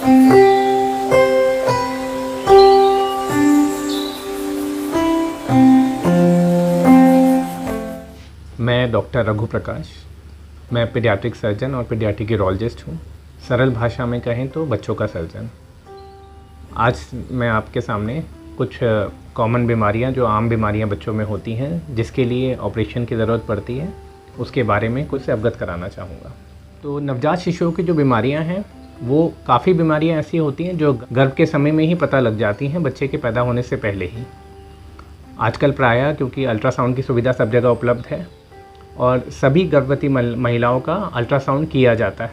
मैं डॉक्टर रघु प्रकाश, मैं paediatric surgeon और पीडियाट्रिक यूरोलॉजिस्ट हूँ। सरल भाषा में कहें तो बच्चों का सर्जन। आज मैं आपके सामने कुछ कॉमन बीमारियाँ, जो आम बीमारियाँ बच्चों में होती हैं, जिसके लिए ऑपरेशन की ज़रूरत पड़ती है, उसके बारे में कुछ अवगत कराना चाहूँगा। तो नवजात शिशुओं की जो बीमारियाँ हैं, वो काफ़ी बीमारियाँ ऐसी होती हैं जो गर्भ के समय में ही पता लग जाती हैं, बच्चे के पैदा होने से पहले ही। आजकल प्रायः क्योंकि अल्ट्रासाउंड की सुविधा सब जगह उपलब्ध है और सभी गर्भवती महिलाओं का अल्ट्रासाउंड किया जाता है।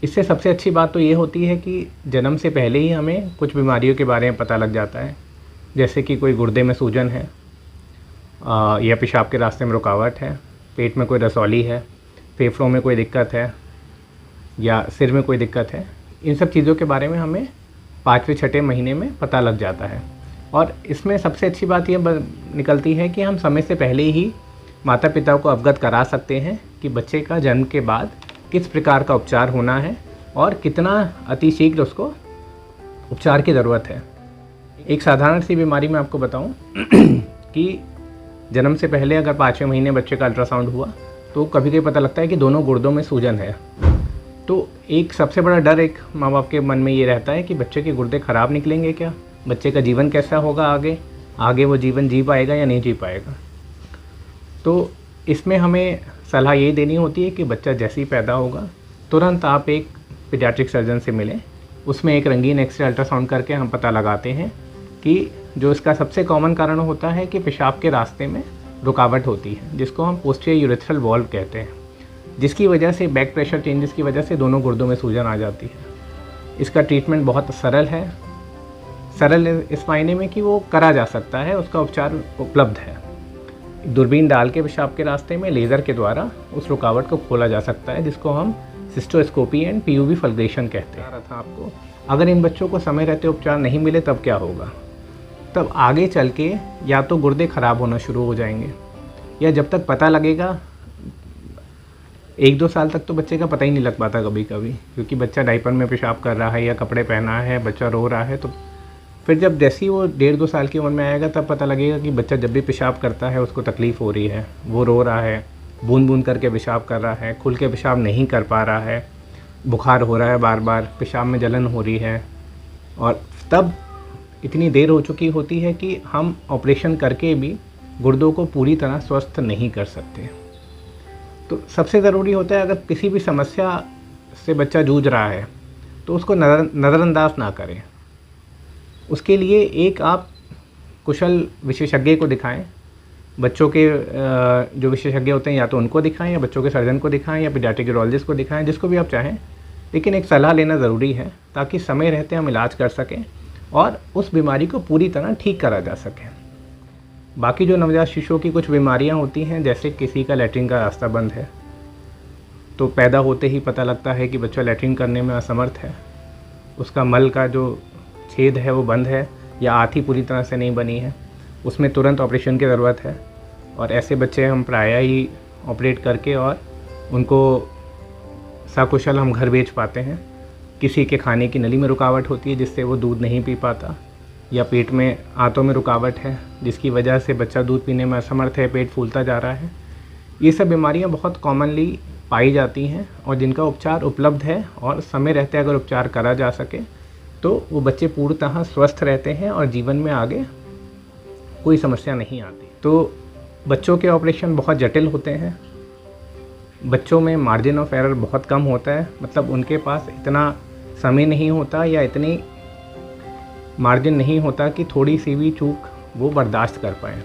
इससे सबसे अच्छी बात तो ये होती है कि जन्म से पहले ही हमें कुछ बीमारियों के बारे में पता लग जाता है, जैसे कि कोई गुर्दे में सूजन है, या पेशाब के रास्ते में रुकावट है, पेट में कोई रसौली है, फेफड़ों में कोई दिक्कत है या सिर में कोई दिक्कत है। इन सब चीज़ों के बारे में हमें 5वें-6ठे महीने में पता लग जाता है। और इसमें सबसे अच्छी बात ये निकलती है कि हम समय से पहले ही माता पिता को अवगत करा सकते हैं कि बच्चे का जन्म के बाद किस प्रकार का उपचार होना है और कितना अतिशीघ्र उसको उपचार की ज़रूरत है। एक साधारण सी बीमारी मैं आपको बताऊं कि जन्म से पहले अगर 5वें महीने बच्चे का अल्ट्रासाउंड हुआ तो कभी कभी पता लगता है कि दोनों गुर्दों में सूजन है। तो एक सबसे बड़ा डर एक माँ बाप के मन में ये रहता है कि बच्चे के गुर्दे ख़राब निकलेंगे क्या, बच्चे का जीवन कैसा होगा, आगे वो जीवन जी पाएगा या नहीं जी पाएगा। तो इसमें हमें सलाह ये देनी होती है कि बच्चा जैसे ही पैदा होगा तुरंत आप एक पीडियाट्रिक सर्जन से मिलें। उसमें एक रंगीन एक्सरे अल्ट्रासाउंड करके हम पता लगाते हैं कि जो इसका सबसे कॉमन कारण होता है कि पेशाब के रास्ते में रुकावट होती है, जिसको हम पोस्टीरियर यूरेथ्रल वॉल्व कहते हैं, जिसकी वजह से बैक प्रेशर चेंजेस की वजह से दोनों गुर्दों में सूजन आ जाती है। इसका ट्रीटमेंट बहुत सरल है, सरल इस मायने में कि वो करा जा सकता है, उसका उपचार उपलब्ध है। दूरबीन डाल के पेशाब के रास्ते में लेज़र के द्वारा उस रुकावट को खोला जा सकता है, जिसको हम सिस्टोस्कोपी एंड पीयूवी फल्ग्रेशन कहते हैं। था आपको अगर इन बच्चों को समय रहते उपचार नहीं मिले तब क्या होगा? तब आगे चल के या तो गुर्दे ख़राब होना शुरू हो जाएंगे, या जब तक पता लगेगा 1-2 साल तक तो बच्चे का पता ही नहीं लग पाता कभी कभी, क्योंकि बच्चा डायपर में पेशाब कर रहा है या कपड़े पहना है, बच्चा रो रहा है। तो फिर जब जैसे ही वो 1.5-2 साल की उम्र में आएगा तब पता लगेगा कि बच्चा जब भी पेशाब करता है उसको तकलीफ़ हो रही है, वो रो रहा है, बूंद बूंद करके पेशाब कर रहा है, खुल के पेशाब नहीं कर पा रहा है, बुखार हो रहा है, बार बार पेशाब में जलन हो रही है। और तब इतनी देर हो चुकी होती है कि हम ऑपरेशन करके भी गुर्दों को पूरी तरह स्वस्थ नहीं कर सकते। तो सबसे ज़रूरी होता है, अगर किसी भी समस्या से बच्चा जूझ रहा है तो उसको नज़रअंदाज ना करें। उसके लिए एक आप कुशल विशेषज्ञ को दिखाएं। बच्चों के जो विशेषज्ञ होते हैं या तो उनको दिखाएं, या बच्चों के सर्जन को दिखाएं, या पीडियाट्रिक यूरोलॉजिस्ट को दिखाएं, जिसको भी आप चाहें। लेकिन एक सलाह लेना ज़रूरी है ताकि समय रहते हम इलाज कर सकें और उस बीमारी को पूरी तरह ठीक करा जा सके। बाकी जो नवजात शिशुओं की कुछ बीमारियां होती हैं, जैसे किसी का लैट्रिन का रास्ता बंद है, तो पैदा होते ही पता लगता है कि बच्चा लैट्रिन करने में असमर्थ है, उसका मल का जो छेद है वो बंद है या आँती पूरी तरह से नहीं बनी है, उसमें तुरंत ऑपरेशन की ज़रूरत है। और ऐसे बच्चे हम प्रायः ही ऑपरेट करके और उनको सकुशल हम घर भेज पाते हैं। किसी के खाने की नली में रुकावट होती है जिससे वो दूध नहीं पी पाता, या पेट में आंतों में रुकावट है जिसकी वजह से बच्चा दूध पीने में असमर्थ है, पेट फूलता जा रहा है। ये सब बीमारियां बहुत कॉमनली पाई जाती हैं और जिनका उपचार उपलब्ध है, और समय रहते अगर उपचार करा जा सके तो वो बच्चे पूर्णतः स्वस्थ रहते हैं और जीवन में आगे कोई समस्या नहीं आती। तो बच्चों के ऑपरेशन बहुत जटिल होते हैं। बच्चों में मार्जिन ऑफ एरर बहुत कम होता है, मतलब उनके पास इतना समय नहीं होता या इतनी मार्जिन नहीं होता कि थोड़ी सी भी चूक वो बर्दाश्त कर पाएँ।